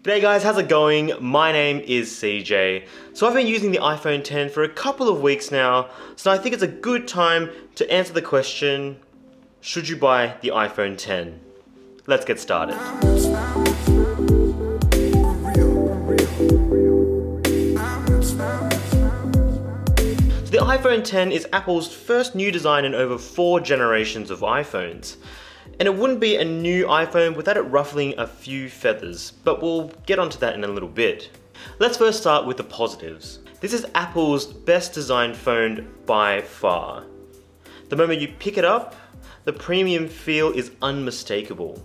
G'day guys, how's it going? My name is CJ. So I've been using the iPhone X for a couple of weeks now, so I think it's a good time to answer the question, should you buy the iPhone X? Let's get started. So the iPhone X is Apple's first new design in over 4 generations of iPhones. And it wouldn't be a new iPhone without it ruffling a few feathers, but we'll get onto that in a little bit. Let's first start with the positives. This is Apple's best designed phone by far. The moment you pick it up, the premium feel is unmistakable.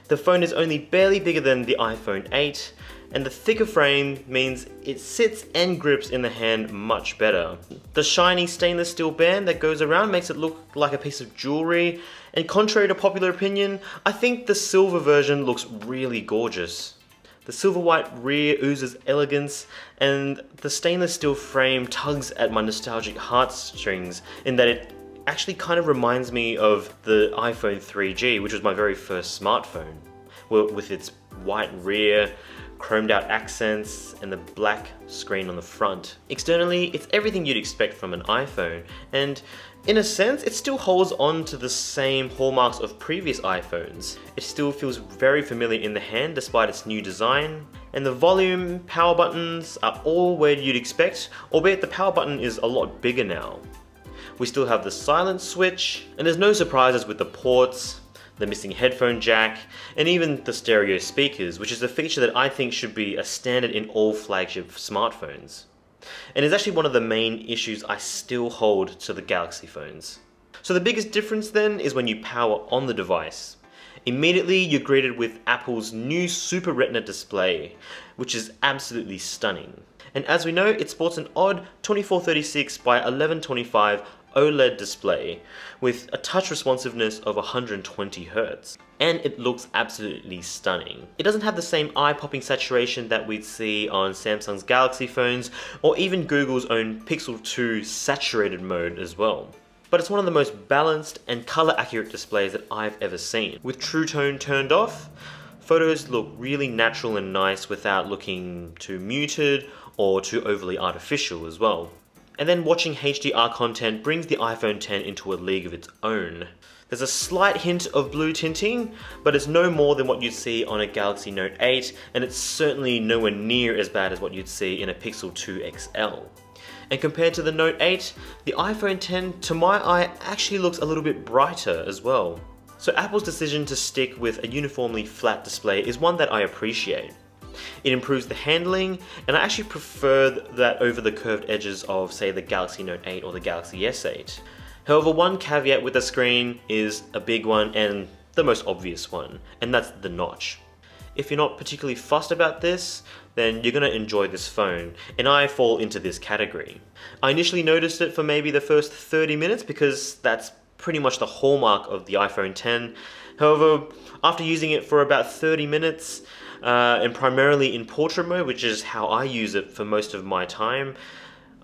The phone is only barely bigger than the iPhone 8, and the thicker frame means it sits and grips in the hand much better. The shiny stainless steel band that goes around makes it look like a piece of jewelry, and contrary to popular opinion, I think the silver version looks really gorgeous. The silver white rear oozes elegance, and the stainless steel frame tugs at my nostalgic heartstrings in that it actually kind of reminds me of the iPhone 3G, which was my very first smartphone, with its white rear, chromed out accents, and the black screen on the front. Externally, it's everything you'd expect from an iPhone, and in a sense, it still holds on to the same hallmarks of previous iPhones. It still feels very familiar in the hand despite its new design, and the volume, power buttons are all where you'd expect, albeit the power button is a lot bigger now. We still have the silent switch, and there's no surprises with the ports, the missing headphone jack, and even the stereo speakers, which is a feature that I think should be a standard in all flagship smartphones. And is actually one of the main issues I still hold to the Galaxy phones. So the biggest difference then is when you power on the device. Immediately you're greeted with Apple's new Super Retina display, which is absolutely stunning. And as we know, it sports an odd 2436 by 1125 OLED display with a touch responsiveness of 120 Hz. And it looks absolutely stunning. It doesn't have the same eye-popping saturation that we'd see on Samsung's Galaxy phones or even Google's own Pixel 2 saturated mode as well. But it's one of the most balanced and color accurate displays that I've ever seen. With True Tone turned off, photos look really natural and nice without looking too muted or too overly artificial as well. And then watching HDR content brings the iPhone X into a league of its own. There's a slight hint of blue tinting, but it's no more than what you'd see on a Galaxy Note 8, and it's certainly nowhere near as bad as what you'd see in a Pixel 2 XL. And compared to the Note 8, the iPhone X, to my eye, actually looks a little bit brighter as well. So Apple's decision to stick with a uniformly flat display is one that I appreciate. It improves the handling, and I actually prefer that over the curved edges of, say, the Galaxy Note 8 or the Galaxy S8. However, one caveat with the screen is a big one and the most obvious one, and that's the notch. If you're not particularly fussed about this, then you're going to enjoy this phone, and I fall into this category. I initially noticed it for maybe the first 30 minutes because that's pretty much the hallmark of the iPhone X. However, after using it for about 30 minutes, and primarily in portrait mode, which is how I use it for most of my time,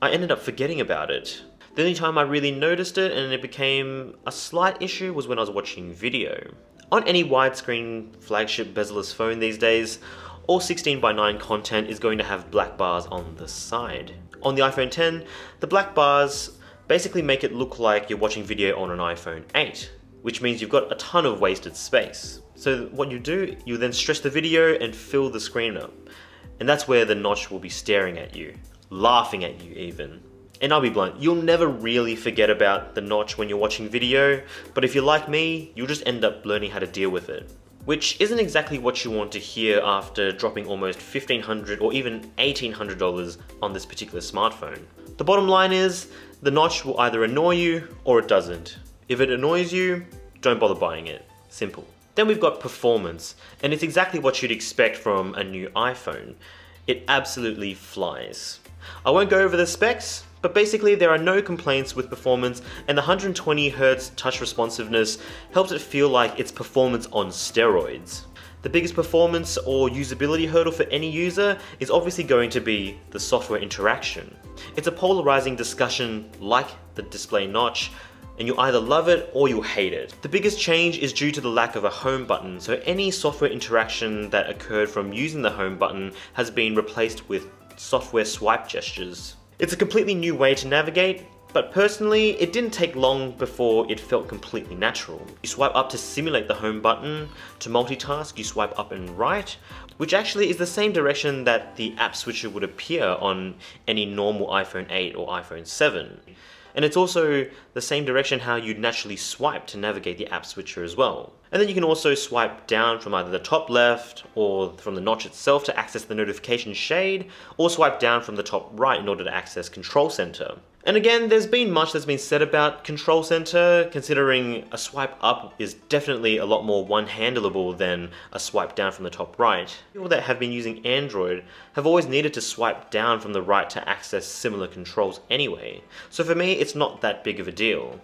I ended up forgetting about it. The only time I really noticed it and it became a slight issue was when I was watching video. On any widescreen flagship bezel-less phone these days, all 16:9 content is going to have black bars on the side. On the iPhone X, the black bars basically make it look like you're watching video on an iPhone 8, which means you've got a ton of wasted space. So what you do, you then stretch the video and fill the screen up. And that's where the notch will be staring at you, laughing at you even. And I'll be blunt, you'll never really forget about the notch when you're watching video, but if you're like me, you'll just end up learning how to deal with it. Which isn't exactly what you want to hear after dropping almost $1,500 or even $1,800 on this particular smartphone. The bottom line is, the notch will either annoy you or it doesn't. If it annoys you, don't bother buying it. Simple. Then we've got performance, and it's exactly what you'd expect from a new iPhone. It absolutely flies. I won't go over the specs, but basically there are no complaints with performance, and the 120 Hz touch responsiveness helps it feel like it's performance on steroids. The biggest performance or usability hurdle for any user is obviously going to be the software interaction. It's a polarizing discussion like the display notch, and you'll either love it or you'll hate it. The biggest change is due to the lack of a home button, so any software interaction that occurred from using the home button has been replaced with software swipe gestures. It's a completely new way to navigate, but personally, it didn't take long before it felt completely natural. You swipe up to simulate the home button. To multitask, you swipe up and right, which actually is the same direction that the app switcher would appear on any normal iPhone 8 or iPhone 7. And it's also the same direction how you'd naturally swipe to navigate the app switcher as well. And then you can also swipe down from either the top left or from the notch itself to access the notification shade, or swipe down from the top right in order to access Control Center. And again, there's been much that's been said about Control Center, considering a swipe up is definitely a lot more one-handleable than a swipe down from the top right. People that have been using Android have always needed to swipe down from the right to access similar controls anyway, so for me it's not that big of a deal.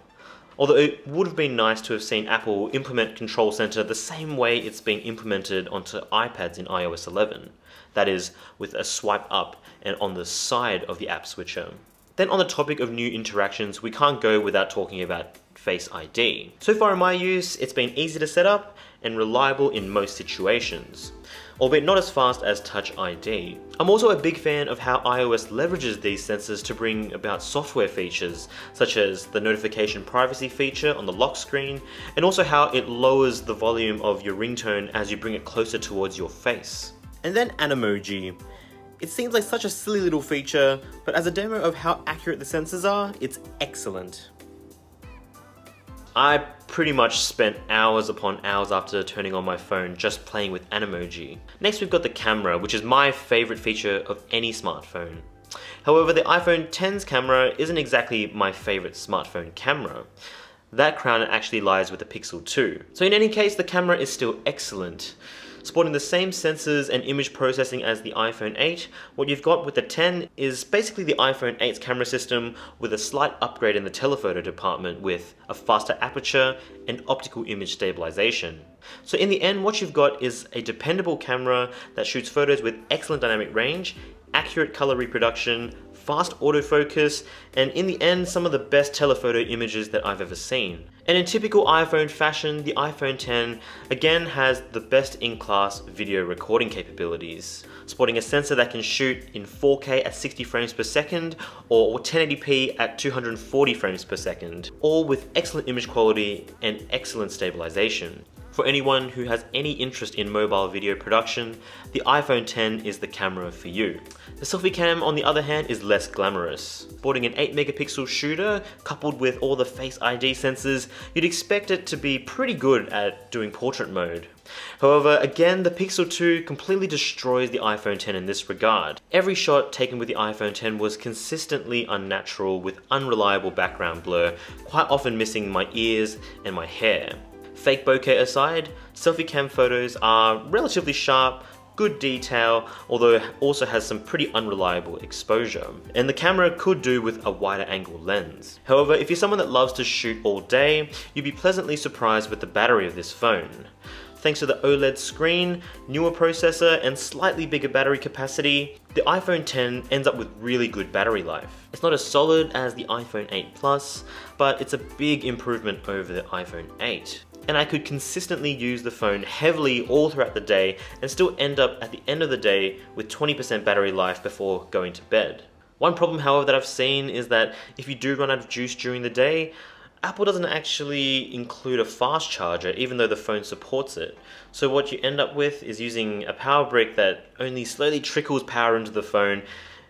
Although it would have been nice to have seen Apple implement Control Center the same way it's been implemented onto iPads in iOS 11. That is, with a swipe up and on the side of the app switcher. Then on the topic of new interactions, we can't go without talking about Face ID. So far in my use, it's been easy to set up and reliable in most situations, albeit not as fast as Touch ID. I'm also a big fan of how iOS leverages these sensors to bring about software features, such as the notification privacy feature on the lock screen, and also how it lowers the volume of your ringtone as you bring it closer towards your face. And then Animoji. It seems like such a silly little feature, but as a demo of how accurate the sensors are, it's excellent. I pretty much spent hours upon hours after turning on my phone just playing with Animoji. Next we've got the camera, which is my favorite feature of any smartphone. However, the iPhone X's camera isn't exactly my favorite smartphone camera. That crown actually lies with the Pixel 2. So in any case, the camera is still excellent. Sporting the same sensors and image processing as the iPhone 8, what you've got with the 10 is basically the iPhone 8's camera system with a slight upgrade in the telephoto department with a faster aperture and optical image stabilization. So in the end, what you've got is a dependable camera that shoots photos with excellent dynamic range, accurate color reproduction, fast autofocus, and in the end, some of the best telephoto images that I've ever seen. And in typical iPhone fashion, the iPhone X again has the best in class video recording capabilities, sporting a sensor that can shoot in 4K at 60 frames per second or 1080p at 240 frames per second, all with excellent image quality and excellent stabilization. For anyone who has any interest in mobile video production, the iPhone X is the camera for you. The selfie cam, on the other hand, is less glamorous. Sporting an 8 megapixel shooter, coupled with all the Face ID sensors, you'd expect it to be pretty good at doing portrait mode. However, again, the Pixel 2 completely destroys the iPhone X in this regard. Every shot taken with the iPhone X was consistently unnatural with unreliable background blur, quite often missing my ears and my hair. Fake bokeh aside, selfie cam photos are relatively sharp, good detail, although it also has some pretty unreliable exposure. And the camera could do with a wider angle lens. However, if you're someone that loves to shoot all day, you'd be pleasantly surprised with the battery of this phone. Thanks to the OLED screen, newer processor, and slightly bigger battery capacity, the iPhone X ends up with really good battery life. It's not as solid as the iPhone 8 Plus, but it's a big improvement over the iPhone 8. And I could consistently use the phone heavily all throughout the day and still end up at the end of the day with 20% battery life before going to bed. One problem, however, that I've seen is that if you do run out of juice during the day, Apple doesn't actually include a fast charger even though the phone supports it. So what you end up with is using a power brick that only slowly trickles power into the phone,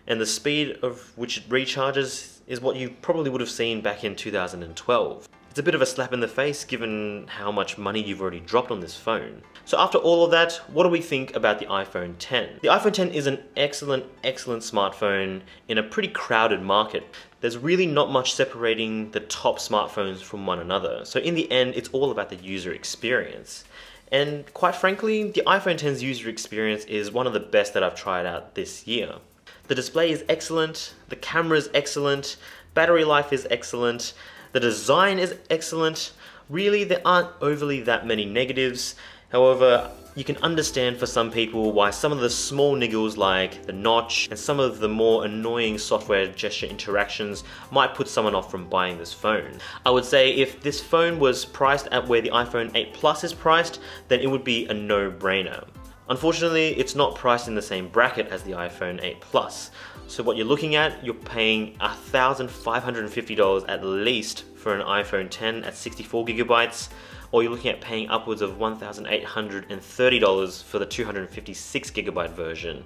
and the speed of which it recharges is what you probably would have seen back in 2012. It's a bit of a slap in the face given how much money you've already dropped on this phone. So after all of that, what do we think about the iPhone X? The iPhone X is an excellent smartphone in a pretty crowded market. There's really not much separating the top smartphones from one another. So in the end, it's all about the user experience. And quite frankly, the iPhone X's user experience is one of the best that I've tried out this year. The display is excellent, the camera is excellent, battery life is excellent, the design is excellent. Really, there aren't overly that many negatives, However, you can understand for some people why some of the small niggles like the notch and some of the more annoying software gesture interactions might put someone off from buying this phone. I would say if this phone was priced at where the iPhone 8 Plus is priced, then it would be a no-brainer. Unfortunately, it's not priced in the same bracket as the iPhone 8 Plus. So what you're looking at, you're paying $1,550 at least for an iPhone 10 at 64 gigabytes, or you're looking at paying upwards of $1,830 for the 256 gigabyte version.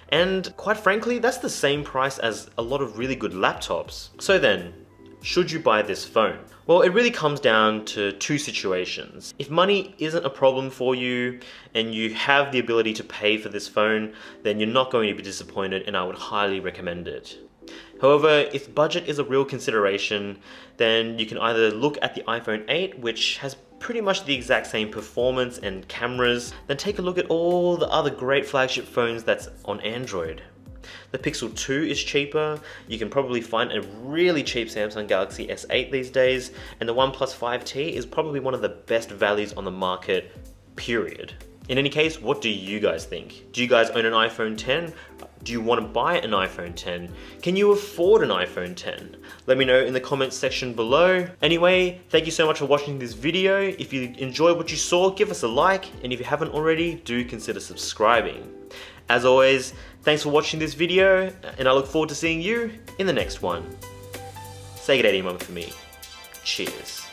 And quite frankly, that's the same price as a lot of really good laptops. So then, should you buy this phone? Well, it really comes down to two situations. If money isn't a problem for you and you have the ability to pay for this phone, then you're not going to be disappointed and I would highly recommend it. However, if budget is a real consideration, then you can either look at the iPhone 8, which has pretty much the exact same performance and cameras, then take a look at all the other great flagship phones that's on Android. The Pixel 2 is cheaper, you can probably find a really cheap Samsung Galaxy S8 these days, and the OnePlus 5T is probably one of the best values on the market, period. In any case, what do you guys think? Do you guys own an iPhone 10? Do you want to buy an iPhone 10? Can you afford an iPhone 10? Let me know in the comments section below. Anyway, thank you so much for watching this video. If you enjoyed what you saw, give us a like, and if you haven't already, do consider subscribing. As always, thanks for watching this video, and I look forward to seeing you in the next one. Say good day to your mum for me. Cheers.